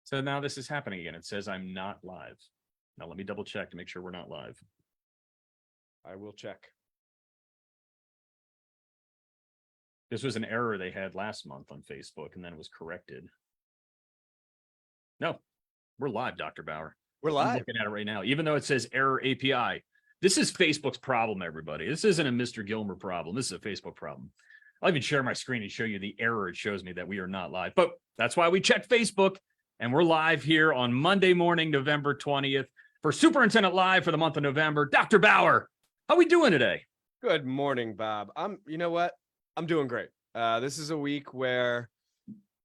So now this is happening again. It says I'm not live. Now let me double check to make sure we're not live. I will check. This was an error they had last month on Facebook, and then it was corrected. No, we're live, Dr. Bauer. We're I'm live. looking at it right now, even though it says error API. This is Facebook's problem, everybody. This isn't a Mr. Gilmer problem. This is a Facebook problem. I'll even share my screen and show you the error. It shows me that we are not live, but that's why we checked Facebook, and we're live here on Monday morning, November 20th for Superintendent Live for the month of November. Dr. Bauer, how we doing today? Good morning, Bob. You know what? I'm doing great. This is a week where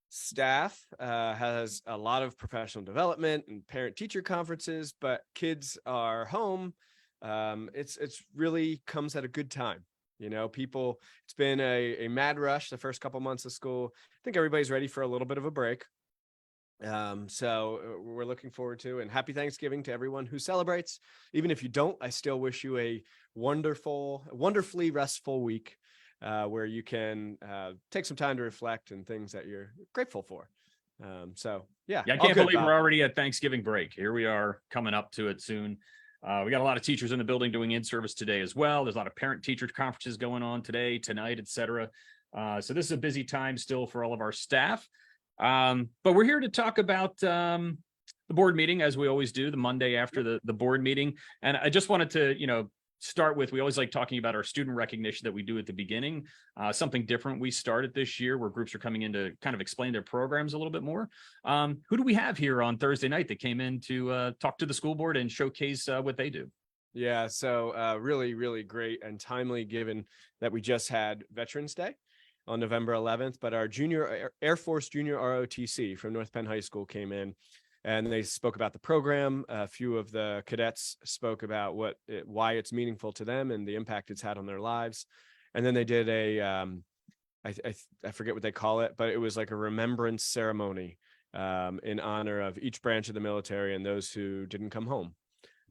staff has a lot of professional development and parent-teacher conferences, but kids are home. It's really comes at a good time. You know, it's been a mad rush the first couple months of school. I think everybody's ready for a little bit of a break. So we're looking forward to, and happy Thanksgiving to everyone who celebrates. Even if you don't, I still wish you a wonderfully restful week where you can take some time to reflect and things that you're grateful for. Yeah, I can't believe we're already at Thanksgiving break. Here we are coming up to it soon. We got a lot of teachers in the building doing in-service today as well. There's a lot of parent-teacher conferences going on today, tonight, etc. So this is a busy time still for all of our staff. But we're here to talk about the board meeting, as we always do, the Monday after the board meeting. And I just wanted to, start with, we always like talking about our student recognition that we do at the beginning. Something different we started this year where groups are coming in to kind of explain their programs a little bit more. Who do we have here on Thursday night that came in to talk to the school board and showcase what they do? Yeah, so really, really great and timely given that we just had Veterans Day on November 11th, but our Air Force Junior ROTC from North Penn High School came in and they spoke about the program. A few of the cadets spoke about why it's meaningful to them and the impact it's had on their lives. And then they did I forget what they call it, but it was like a remembrance ceremony in honor of each branch of the military and those who didn't come home.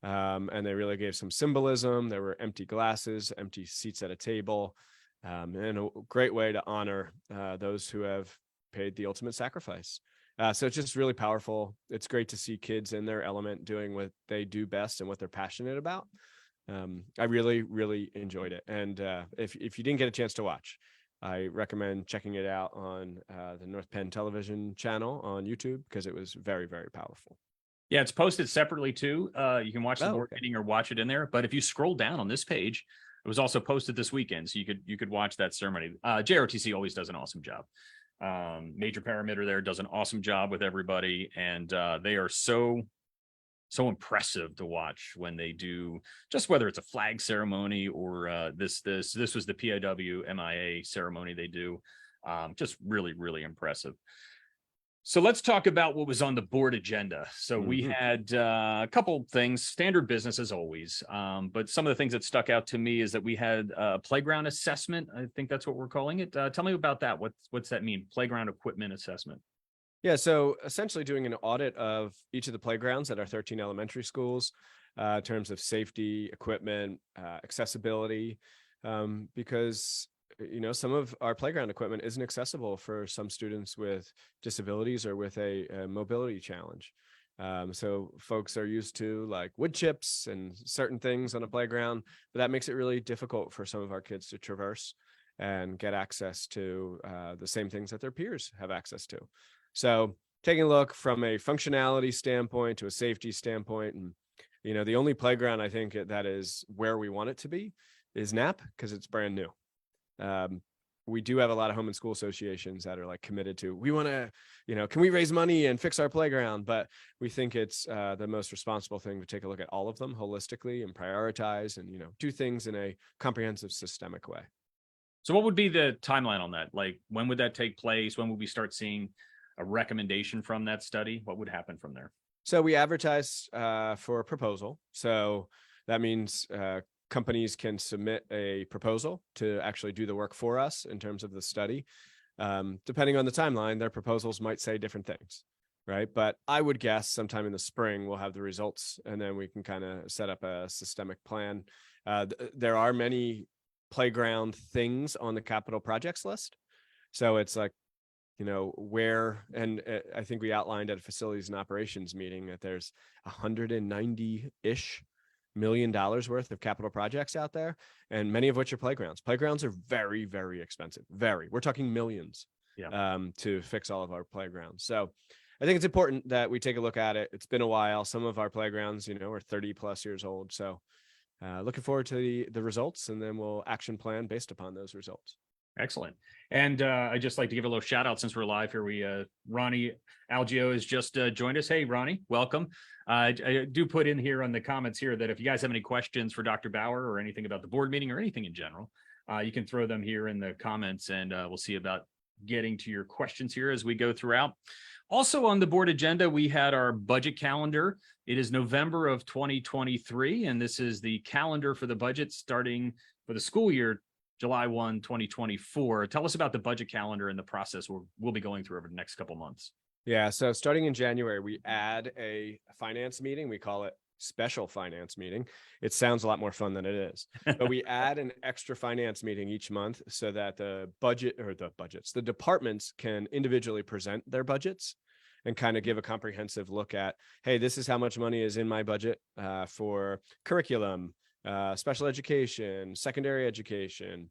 And they really gave some symbolism. There were empty glasses, empty seats at a table, and a great way to honor those who have paid the ultimate sacrifice. So it's just really powerful. It's great to see kids in their element doing what they do best and what they're passionate about. I really, really enjoyed it. And if you didn't get a chance to watch, I recommend checking it out on the North Penn television channel on YouTube because it was very, very powerful. Yeah, it's posted separately too. You can watch the board meeting or watch it in there. But if you scroll down on this page, it was also posted this weekend, so you could watch that ceremony. JROTC always does an awesome job. Major Parameter there does an awesome job with everybody, and they are so impressive to watch when they do, just whether it's a flag ceremony or this was the PIW MIA ceremony they do. Just really, really impressive. So let's talk about what was on the board agenda. So we had a couple things, standard business as always. But some of the things that stuck out to me is that we had a playground assessment. I think that's what we're calling it. Tell me about that. What's that mean? Playground equipment assessment. Yeah, so essentially doing an audit of each of the playgrounds at our 13 elementary schools in terms of safety, equipment, accessibility, because some of our playground equipment isn't accessible for some students with disabilities or with a mobility challenge. So folks are used to like wood chips and certain things on a playground, but that makes it really difficult for some of our kids to traverse and get access to the same things that their peers have access to. So taking a look from a functionality standpoint to a safety standpoint, and the only playground I think that is where we want it to be is Knapp because it's brand new. We do have a lot of home and school associations that are like committed to, we want to, can we raise money and fix our playground? But we think it's the most responsible thing to take a look at all of them holistically and prioritize and, do things in a comprehensive, systemic way. So what would be the timeline on that? Like, when would that take place? When would we start seeing a recommendation from that study? What would happen from there? So we advertise for a proposal. So that means companies can submit a proposal to actually do the work for us in terms of the study. Depending on the timeline, their proposals might say different things, right? But I would guess sometime in the spring, we'll have the results and then we can kind of set up a systemic plan. There are many playground things on the capital projects list. So it's like where, and I think we outlined at a facilities and operations meeting that there's $190-ish million worth of capital projects out there, and many of which are playgrounds. Playgrounds are very, very expensive. We're talking millions to fix all of our playgrounds. So I think it's important that we take a look at it. It's been a while. Some of our playgrounds, are 30 plus years old. So looking forward to the results, and then we'll action plan based upon those results. Excellent. And I'd just like to give a little shout out since we're live here. Ronnie Algio has just joined us. Hey, Ronnie, welcome. I do put in here on the comments here that if you guys have any questions for Dr. Bauer or anything about the board meeting or anything in general, you can throw them here in the comments, and we'll see about getting to your questions here as we go throughout. Also on the board agenda, we had our budget calendar. It is November of 2023, and this is the calendar for the budget starting for the school year July 1, 2024. Tell us about the budget calendar and the process we'll be going through over the next couple months. Yeah, so starting in January, we add a finance meeting. We call it special finance meeting. It sounds a lot more fun than it is, but we add an extra finance meeting each month so that the departments can individually present their budgets and kind of give a comprehensive look at, hey, this is how much money is in my budget for curriculum, special education, secondary education,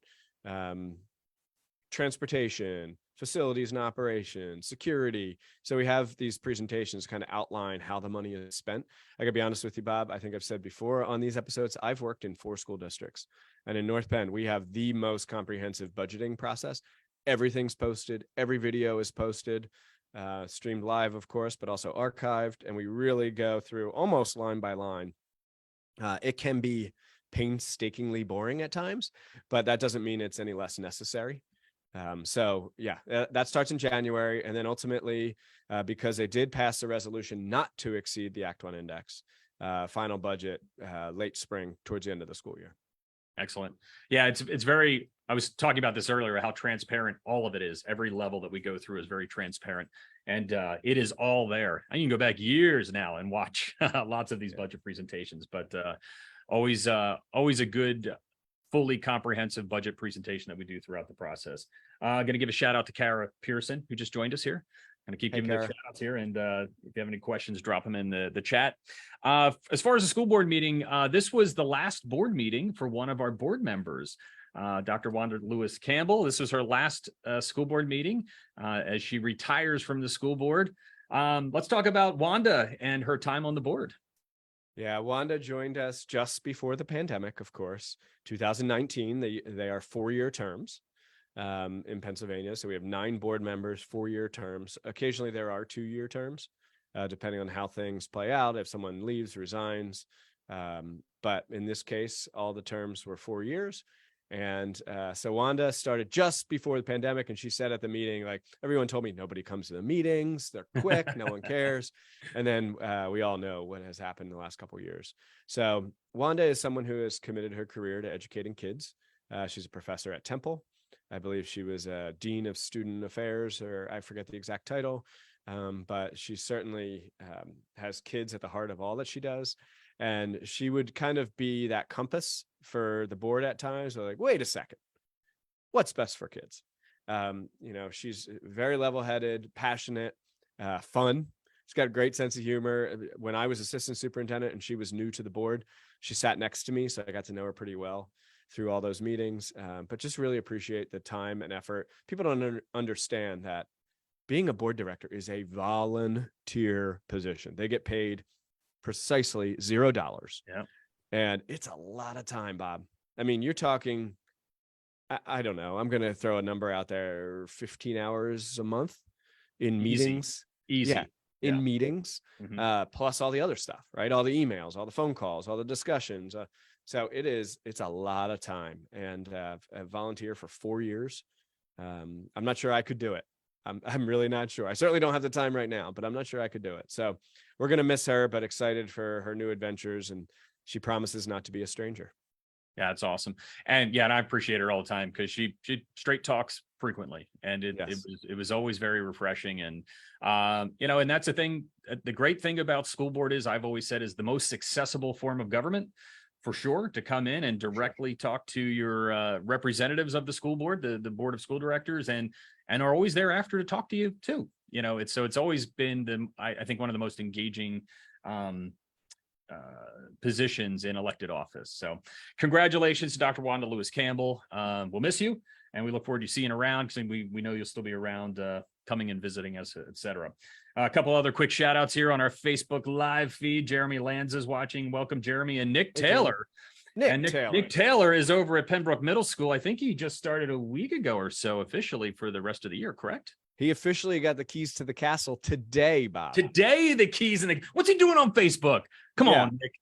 transportation, facilities and operations, security. So we have these presentations kind of outline how the money is spent. I gotta be honest with you, Bob, I think I've said before on these episodes, I've worked in 4 school districts, and in North Penn, we have the most comprehensive budgeting process. Everything's posted. Every video is posted, streamed live, of course, but also archived. And we really go through almost line by line. It can be painstakingly boring at times, but that doesn't mean it's any less necessary. So yeah, that starts in January. And then ultimately, because they did pass a resolution not to exceed the Act 1 index, final budget late spring towards the end of the school year. Excellent. Yeah, it's very, I was talking about this earlier, how transparent all of it is. Every level that we go through is very transparent, and it is all there. I can go back years now and watch lots of these budget presentations, but always a good, fully comprehensive budget presentation that we do throughout the process. Going to give a shout out to Kara Pearson, who just joined us here. Going to keep giving the shout outs here, and if you have any questions, drop them in the chat. As far as the school board meeting, this was the last board meeting for one of our board members, Dr. Wanda Lewis Campbell. This was her last school board meeting as she retires from the school board. Let's talk about Wanda and her time on the board. Yeah, Wanda joined us just before the pandemic, of course, 2019. They are 4-year terms in Pennsylvania. So we have 9 board members, 4-year terms. Occasionally there are 2-year terms, depending on how things play out, if someone leaves, resigns. But in this case, all the terms were 4 years. And so Wanda started just before the pandemic, and she said at the meeting, like, everyone told me nobody comes to the meetings, they're quick, no one cares. And then we all know what has happened in the last couple of years. So Wanda is someone who has committed her career to educating kids. She's a professor at Temple. I believe she was a dean of student affairs, or I forget the exact title, but she certainly has kids at the heart of all that she does. And she would kind of be that compass for the board at times. They're like, wait a second, what's best for kids? She's very level-headed, passionate, fun. She's got a great sense of humor. When I was assistant superintendent and she was new to the board, she sat next to me, so I got to know her pretty well through all those meetings. But just really appreciate the time and effort. People don't understand that being a board director is a volunteer position. They get paid precisely $0. Yeah. And it's a lot of time, Bob. I mean, you're talking, I don't know, I'm going to throw a number out there, 15 hours a month in meetings. Easy. Yeah. In meetings, plus all the other stuff, right? All the emails, all the phone calls, all the discussions. So it's a lot of time, and a volunteer for 4 years. I'm not sure I could do it. I'm really not sure. I certainly don't have the time right now, but I'm not sure I could do it. So we're going to miss her, but excited for her new adventures. And she promises not to be a stranger. Yeah, it's awesome. And yeah, and I appreciate her all the time because she straight talks frequently, and it was always very refreshing. And and that's the thing. The great thing about school board is, I've always said, is the most accessible form of government, for sure, to come in and directly talk to your representatives of the school board, the board of school directors, and and are always there after to talk to you too. It's always been I think one of the most engaging positions in elected office. So congratulations to Dr. Wanda Lewis Campbell. We'll miss you, and we look forward to seeing you around, because we know you'll still be around, coming and visiting us, etc. A couple other quick shout outs here on our Facebook live feed. Jeremy Lanza is watching. Welcome, Jeremy. And Nick Taylor. Nick Taylor is over at Pembroke Middle School. I think he just started a week ago or so officially for the rest of the year, correct? He officially got the keys to the castle today, Bob. Today, the keys what's he doing on Facebook? Come on, Nick.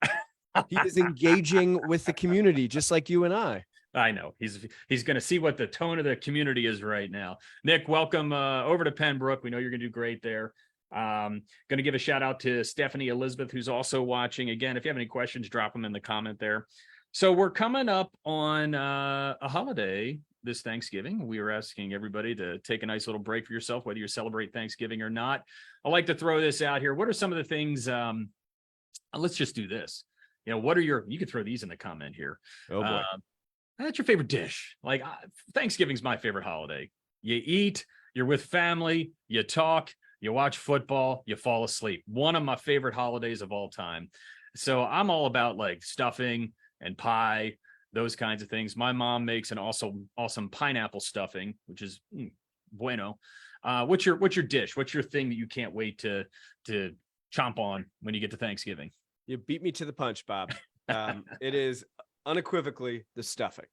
He is engaging with the community, just like you and I. I know he's going to see what the tone of the community is right now. Nick, welcome over to Pembroke. We know you're going to do great there. Going to give a shout out to Stephanie Elizabeth, who's also watching. Again, if you have any questions, drop them in the comment there. So we're coming up on a holiday this Thanksgiving. We were asking everybody to take a nice little break for yourself, whether you celebrate Thanksgiving or not. I like to throw this out here. What are some of the things? Let's just do this. What are you could throw these in the comment here. Oh boy. That's your favorite dish. Like Thanksgiving's my favorite holiday. You eat, you're with family, you talk, you watch football, you fall asleep. One of my favorite holidays of all time. So I'm all about like stuffing and pie, those kinds of things. My mom makes an awesome pineapple stuffing, which is bueno. What's your dish? What's your thing that you can't wait to chomp on when you get to Thanksgiving? You beat me to the punch, Bob. It is unequivocally the stuffing.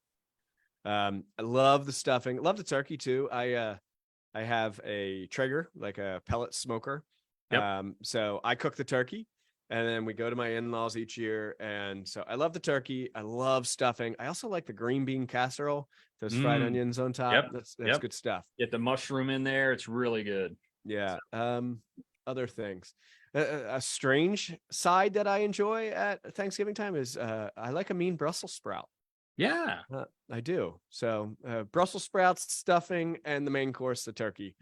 I love the stuffing. Love the turkey too. I have a Traeger, like a pellet smoker. Yep. So I cook the turkey, and then we go to my in-laws each year. And so I love the turkey. I love stuffing. I also like the green bean casserole, those fried onions on top. Yep. That's good stuff. Get the mushroom in there. It's really good. Yeah. Other things. A strange side that I enjoy at Thanksgiving time is I like a mean Brussels sprout. Yeah, I do. So Brussels sprouts, stuffing, and the main course, the turkey.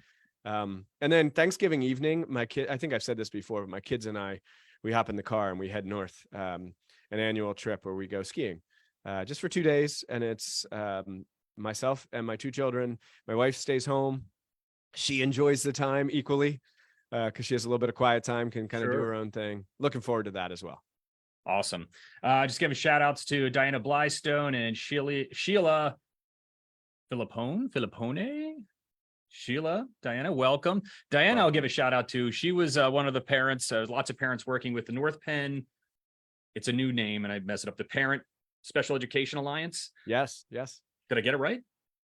And then Thanksgiving evening, I think I've said this before, but my kids and I, we hop in the car and we head north, an annual trip where we go skiing just for 2 days. And it's myself and my 2 children. My wife stays home. She enjoys the time equally, because she has a little bit of quiet time, can kind of do her own thing. Looking forward to that as well. Awesome. Just giving shout outs to Diana Blystone and Sheila Filippone. Sheila, Diana, welcome. Diana, I'll give a shout out to. She was one of the parents. Lots of parents working with the North Penn. It's a new name, and I messed it up. The Parent Special Education Alliance. Yes. Did I get it right?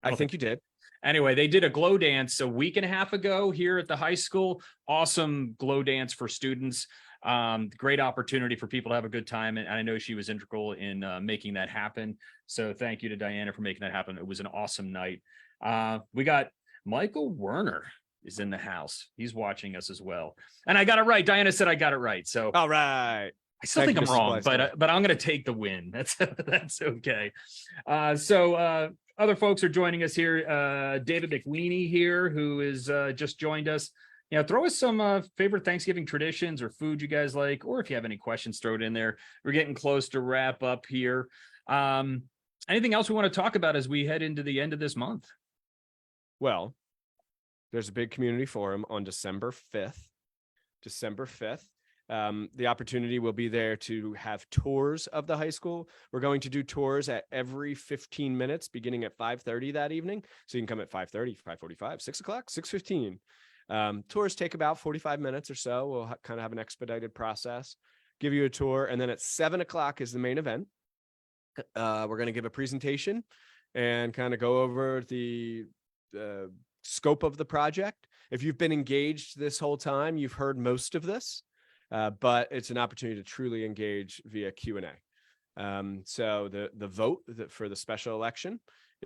I think you did. Anyway, they did a glow dance a week and a half ago here at the high school. Awesome glow dance for students. Great opportunity for people to have a good time. And I know she was integral in making that happen. So thank you to Diana for making that happen. It was an awesome night. We got Michael Werner is in the house. He's watching us as well. And I got it right. Diana said I got it right. So all right. I still think I'm wrong, but I'm going to take the win. That's okay. So other folks are joining us here. David McWeeny here, who is just joined us. Throw us some favorite Thanksgiving traditions or food you guys like, or if you have any questions, throw it in there. We're getting close to wrap up here. Anything else we want to talk about as we head into the end of this month? Well, there's a big community forum on December 5th. The opportunity will be there to have tours of the high school. We're going to do tours at every 15 minutes, beginning at 5:30 that evening. So you can come at 5:30, 5:45, 6 o'clock, 6:15. Tours take about 45 minutes or so. We'll kind of have an expedited process, give you a tour. And then at 7 o'clock is the main event. We're going to give a presentation and kind of go over the scope of the project. If you've been engaged this whole time, you've heard most of this. But it's an opportunity to truly engage via Q&A. So the vote for the special election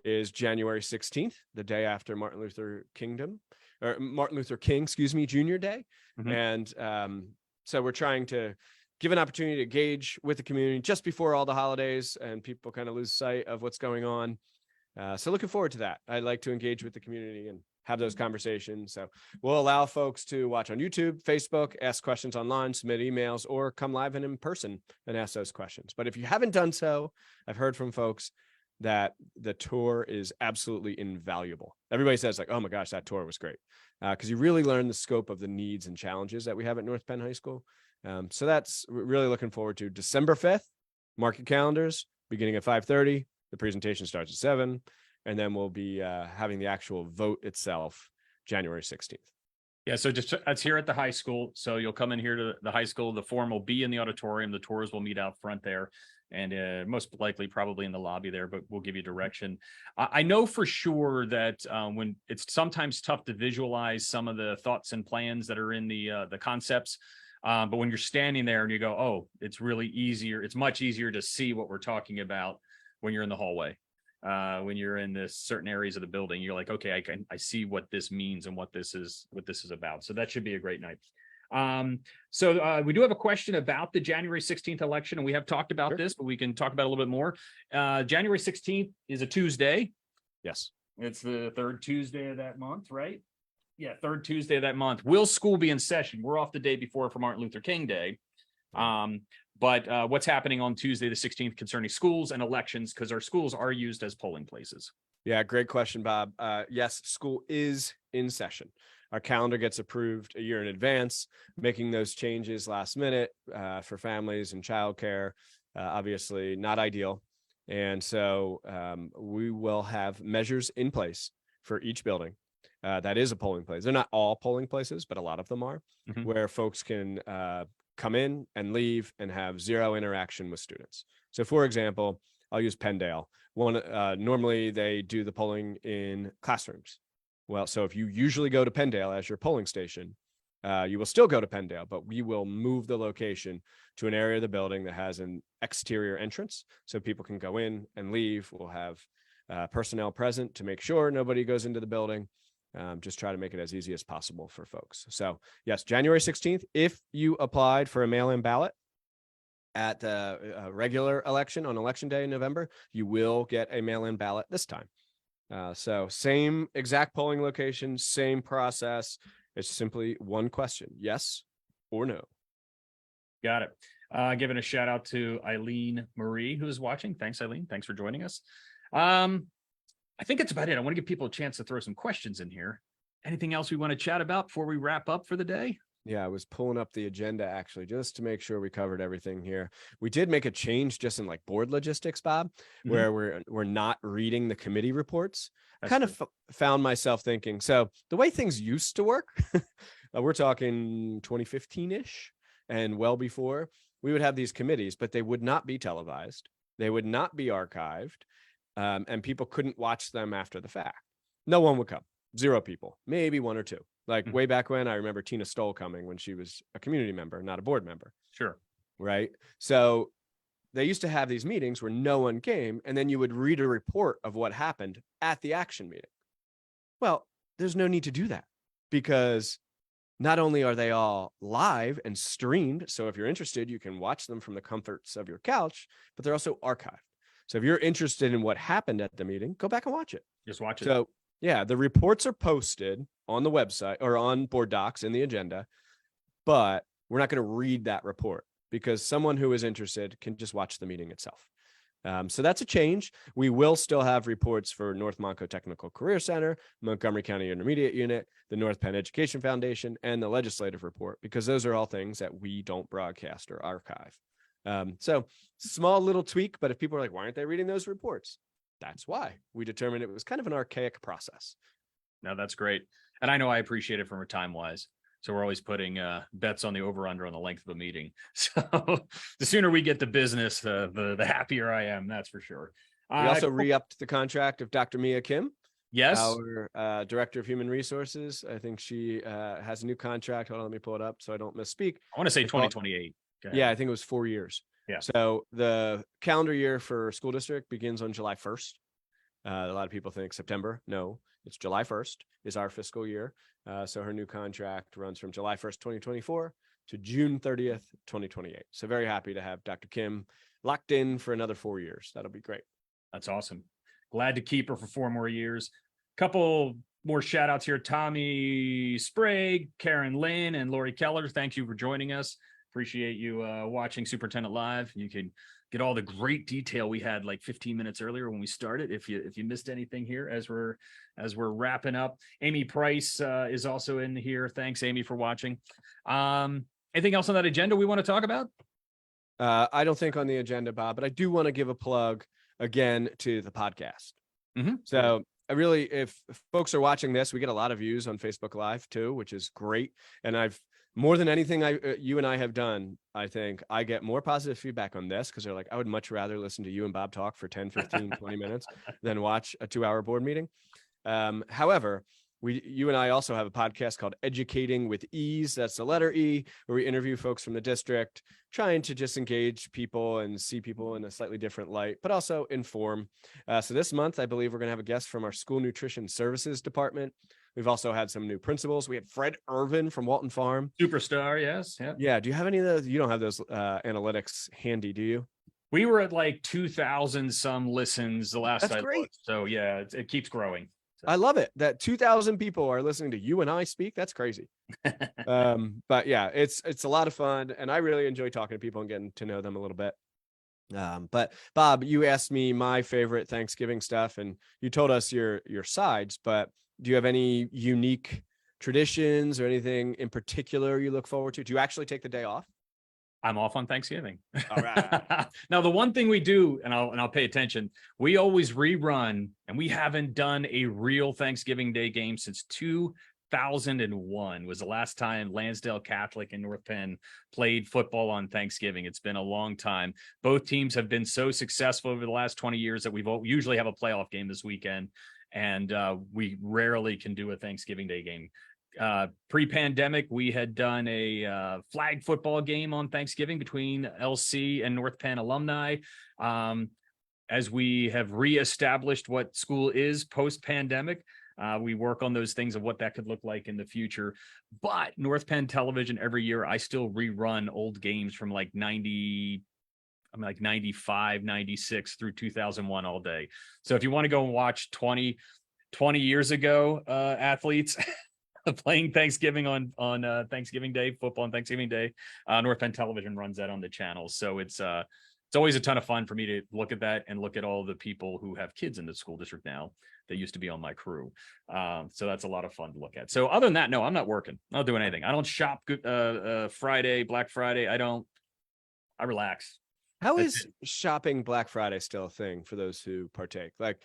is January 16th, the day after Martin Luther King, Jr. Day. Mm-hmm. And so we're trying to give an opportunity to engage with the community just before all the holidays, and people kind of lose sight of what's going on. So looking forward to that. I'd like to engage with the community and have those conversations. So we'll allow folks to watch on YouTube, Facebook, ask questions online, submit emails, or come live and in person and ask those questions. But if you haven't done so, I've heard from folks, that the tour is absolutely invaluable. Everybody says like, oh my gosh, that tour was great. Because you really learn the scope of the needs and challenges that we have at North Penn High School. So that's really looking forward to December 5th, mark your calendars, beginning at 5:30. The presentation starts at 7, and then we'll be having the actual vote itself January 16th. Yeah, so just that's here at the high school. So you'll come in here to the high school. The form will be in the auditorium. The tours will meet out front there, and most likely probably in the lobby there, but we'll give you direction. I know for sure that when it's sometimes tough to visualize some of the thoughts and plans that are in the concepts. But when you're standing there and you go, oh, it's really easier. It's much easier to see what we're talking about when you're in the hallway. When you're in this certain areas of the building, you're like, okay, I see what this means and what this is about. So that should be a great night. So we do have a question about the January 16th election, and we have talked about this, but we can talk about it a little bit more. January 16th is a Tuesday. Yes. It's the third Tuesday of that month, right? Yeah, third Tuesday of that month. Will school be in session? We're off the day before for Martin Luther King Day. But what's happening on Tuesday, the 16th, concerning schools and elections, because our schools are used as polling places. Yeah, great question, Bob. Yes, school is in session. Our calendar gets approved a year in advance, making those changes last minute for families and childcare, obviously not ideal. And so we will have measures in place for each building. That is a polling place. They're not all polling places, but a lot of them are, where folks can come in and leave and have zero interaction with students. So for example, I'll use Penndale. Normally they do the polling in classrooms. Well, so if you usually go to Penndale as your polling station, you will still go to Penndale, but we will move the location to an area of the building that has an exterior entrance so people can go in and leave. We'll have personnel present to make sure nobody goes into the building. Just try to make it as easy as possible for folks. So yes, January 16th, if you applied for a mail-in ballot at the regular election on election day in November, you will get a mail-in ballot this time. So same exact polling location, same process. It's simply one question, yes or no. Got it. Giving a shout out to Eileen Marie, who's watching. Thanks, Eileen. Thanks for joining us. I think that's about it. I want to give people a chance to throw some questions in here. Anything else we want to chat about before we wrap up for the day? Yeah, I was pulling up the agenda actually, just to make sure we covered everything here. We did make a change just in like board logistics, Bob, where we're not reading the committee reports. That's kind of found myself thinking, so the way things used to work, we're talking 2015-ish and well before, we would have these committees, but they would not be televised. They would not be archived. And people couldn't watch them after the fact. No one would come. 0 people, maybe 1 or 2. Like way back when, I remember Tina Stoll coming when she was a community member, not a board member. Sure. Right. So they used to have these meetings where no one came, and then you would read a report of what happened at the action meeting. Well, there's no need to do that, because not only are they all live and streamed, so if you're interested, you can watch them from the comforts of your couch, but they're also archived. So if you're interested in what happened at the meeting, go back and watch it. Just watch it. So yeah, the reports are posted on the website or on board docs in the agenda, but we're not going to read that report because someone who is interested can just watch the meeting itself. So that's a change. We will still have reports for North Monco Technical Career Center, Montgomery County Intermediate Unit, the North Penn Education Foundation, and the legislative report, because those are all things that we don't broadcast or archive. So small little tweak, but if people are like, why aren't they reading those reports? That's why we determined it was kind of an archaic process. No, that's great. And I know I appreciate it from a time wise. So we're always putting bets on the over under on the length of a meeting. So the sooner we get to business, the happier I am. That's for sure. We also re-upped the contract of Dr. Mia Kim. Yes. Our Director of Human Resources. I think she has a new contract. Hold on, let me pull it up so I don't misspeak. I want to say 2028. Yeah, I think it was 4 years. Yeah. So the calendar year for school district begins on July 1st. A lot of people think September. No, it's July 1st is our fiscal year. So her new contract runs from July 1st, 2024 to June 30th, 2028. So very happy to have Dr. Kim locked in for another 4 years. That'll be great. That's awesome. Glad to keep her for 4 more years. Couple more shout outs here. Tommy Sprague, Karen Lynn, and Lori Keller. Thank you for joining us. Appreciate you watching Superintendent Live. You can get all the great detail we had like 15 minutes earlier when we started. If you missed anything here as we're wrapping up, Amy Price is also in here. Thanks, Amy, for watching. Anything else on that agenda we want to talk about? I don't think on the agenda, Bob, but I do want to give a plug again to the podcast. So I really, if folks are watching this, we get a lot of views on Facebook Live too, which is great. And I've more than anything you and I have done, I think I get more positive feedback on this because they're like, I would much rather listen to you and Bob talk for 10, 15, 20 minutes than watch a 2-hour board meeting. However, you and I also have a podcast called Educating with Ease. That's the letter E, where we interview folks from the district, trying to just engage people and see people in a slightly different light, but also inform. So this month, I believe we're going to have a guest from our school nutrition services department. We've also had some new principals. We had Fred Irvin from Walton Farm. Superstar, yes. Yep. Yeah. Do you have any of those? You don't have those analytics handy, do you? We were at like 2,000 some listens the last That's great. looked. So yeah, it keeps growing. So. I love it that 2,000 people are listening to you and I speak. That's crazy. But yeah, it's a lot of fun, and I really enjoy talking to people and getting to know them a little bit. But Bob, you asked me my favorite Thanksgiving stuff, and you told us your sides. But do you have any unique traditions or anything in particular you look forward to? Do you actually take the day off? I'm off on Thanksgiving. All right. Now, the one thing we do, and I'll pay attention, we always rerun, and we haven't done a real Thanksgiving Day game since 2001 was the last time Lansdale Catholic and North Penn played football on Thanksgiving. It's been a long time. Both teams have been so successful over the last 20 years that we've usually have a playoff game this weekend, and we rarely can do a Thanksgiving Day game. Pre-pandemic, we had done a flag football game on Thanksgiving between LC and North Penn alumni. As we have reestablished what school is post-pandemic, we work on those things of what that could look like in the future. But North Penn Television, every year, I still rerun old games from like 95, 96 through 2001 all day. So if you want to go and watch 20 years ago athletes playing Thanksgiving on Thanksgiving Day, football on Thanksgiving Day, North Penn Television runs that on the channel. So it's always a ton of fun for me to look at that and look at all the people who have kids in the school district now that used to be on my crew. So that's a lot of fun to look at. So other than that, no, I'm not working. I don't do anything. I don't shop Friday, Black Friday. I relax. How is shopping Black Friday still a thing for those who partake? Like,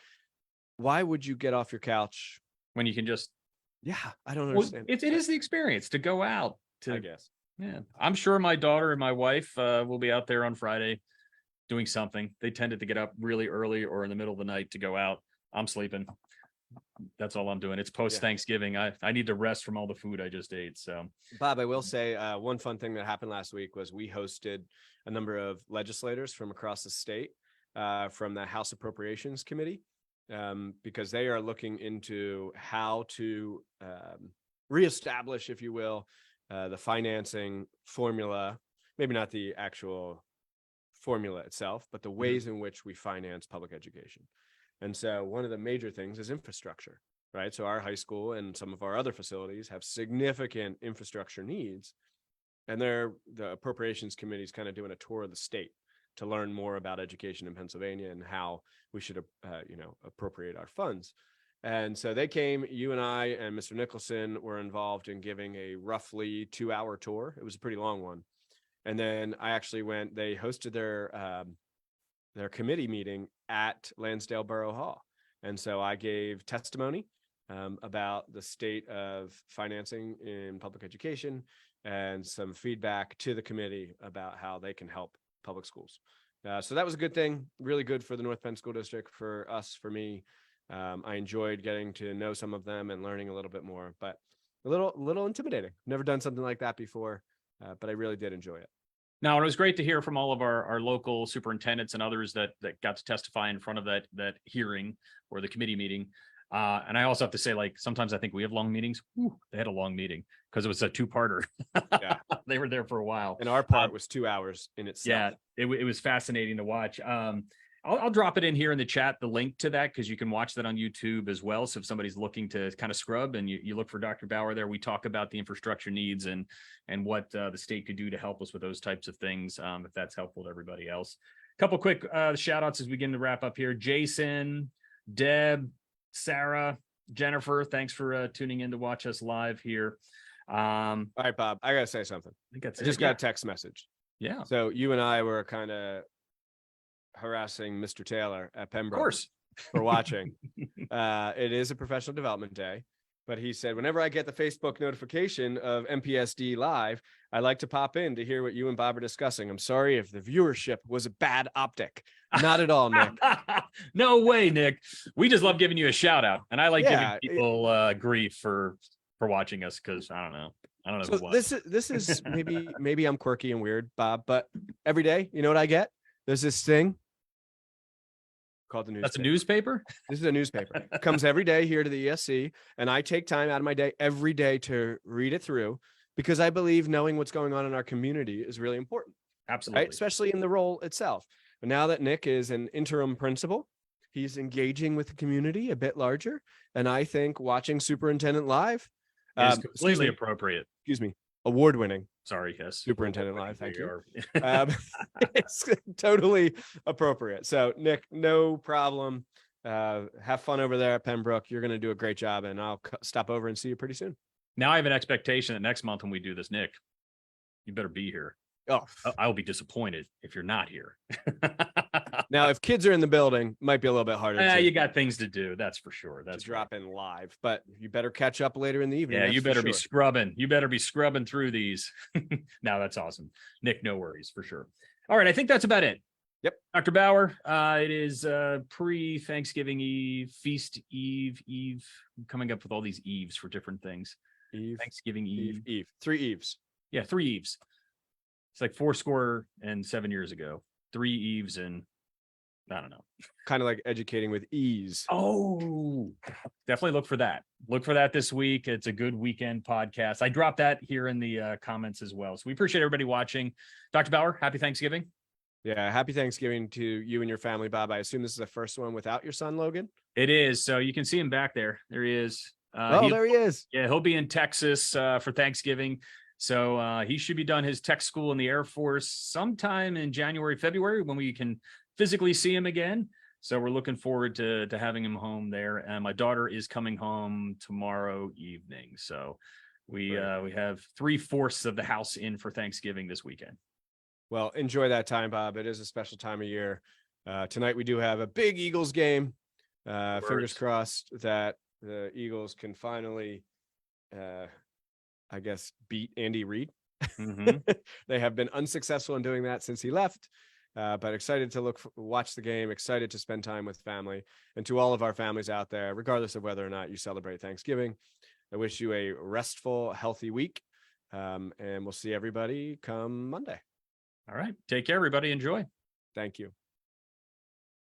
why would you get off your couch when you can just... Yeah, I don't understand. It is the experience to go out to, I guess. Yeah, I'm sure my daughter and my wife will be out there on Friday doing something. They tended to get up really early or in the middle of the night to go out. I'm sleeping. That's all I'm doing. It's post Thanksgiving. I need to rest from all the food I just ate. So, Bob, I will say one fun thing that happened last week was we hosted a number of legislators from across the state from the House Appropriations Committee. Because they are looking into how to reestablish, if you will, the financing formula, maybe not the actual formula itself, but the ways in which we finance public education. And so one of the major things is infrastructure, right? So our high school and some of our other facilities have significant infrastructure needs. And the Appropriations Committee is kind of doing a tour of the state to learn more about education in Pennsylvania and how we should, appropriate our funds. And so they came, you and I and Mr. Nicholson were involved in giving a roughly 2-hour tour. It was a pretty long one. And then I actually went, they hosted their committee meeting at Lansdale Borough Hall. And so I gave testimony about the state of financing in public education and some feedback to the committee about how they can help public schools. So that was a good thing, really good for the North Penn School District, for us, for me. I enjoyed getting to know some of them and learning a little bit more, but a little intimidating. Never done something like that before, but I really did enjoy it. Now, it was great to hear from all of our local superintendents and others that got to testify in front of that hearing or the committee meeting. And I also have to say, like, sometimes I think we have long meetings. Whew, they had a long meeting because it was a 2-parter. Yeah. They were there for a while. And our part was 2 hours in itself. Yeah, it was fascinating to watch. I'll drop it in here in the chat, the link to that, because you can watch that on YouTube as well. So if somebody's looking to kind of scrub and you look for Dr. Bauer there, we talk about the infrastructure needs and what the state could do to help us with those types of things, if that's helpful to everybody else. Couple quick shout outs as we begin to wrap up here. Jason, Deb, Sarah, Jennifer, thanks for tuning in to watch us live here. All right, Bob, I gotta say something. I just got a text message. Yeah. So you and I were kind of harassing Mr. Taylor at Pembroke, of course, for watching. It is a professional development day, but he said, whenever I get the Facebook notification of MPSD live, I like to pop in to hear what you and Bob are discussing. I'm sorry if the viewership was a bad optic. Not at all, Nick. No way, Nick. We just love giving you a shout out, and I like giving people grief for watching us, because I don't know. So this is maybe I'm quirky and weird, Bob, but every day, you know what I get? There's this thing called the newspaper. That's a newspaper? This is a newspaper. It comes every day here to the ESC, and I take time out of my day every day to read it through, because I believe knowing what's going on in our community is really important. Absolutely. Right? Especially in the role itself. But now that Nick is an interim principal, he's engaging with the community a bit larger. And I think watching Superintendent live is completely appropriate. Excuse me. Award-winning. Sorry, yes. Superintendent live. Thank you. It's totally appropriate. So Nick, no problem. Have fun over there at Pembroke. You're going to do a great job, and I'll stop over and see you pretty soon. Now I have an expectation that next month when we do this, Nick, you better be here. Oh, I'll be disappointed if you're not here. Now, if kids are in the building, might be a little bit harder. You got things to do. That's for sure. That's drop in live, but you better catch up later in the evening. Yeah, you better be scrubbing. You better be scrubbing through these. No, that's awesome. Nick, no worries for sure. All right. I think that's about it. Yep. Dr. Bauer, it is pre-Thanksgiving Eve, feast Eve. I'm coming up with all these Eves for different things. Eve, Thanksgiving Eve. 3 Eves. Yeah, 3 Eves. It's like 7 years ago. 3 Eves, and I don't know. Kind of like educating with ease. Oh, definitely look for that. Look for that this week. It's a good weekend podcast. I dropped that here in the comments as well. So we appreciate everybody watching. Dr. Bauer, happy Thanksgiving. Yeah, happy Thanksgiving to you and your family, Bob. I assume this is the first one without your son, Logan? It is. So you can see him back there. There he is. There he is. Yeah, he'll be in Texas for Thanksgiving. So he should be done his tech school in the Air Force sometime in January, February, when we can physically see him again. So we're looking forward to having him home there. And my daughter is coming home tomorrow evening. So we have 3/4 of the house in for Thanksgiving this weekend. Well, enjoy that time, Bob. It is a special time of year. Tonight we do have a big Eagles game. Fingers crossed that the Eagles can finally I guess, beat Andy Reid. Mm-hmm. They have been unsuccessful in doing that since he left, but excited to watch the game, excited to spend time with family. And to all of our families out there, regardless of whether or not you celebrate Thanksgiving, I wish you a restful, healthy week. And we'll see everybody come Monday. All right. Take care, everybody. Enjoy. Thank you.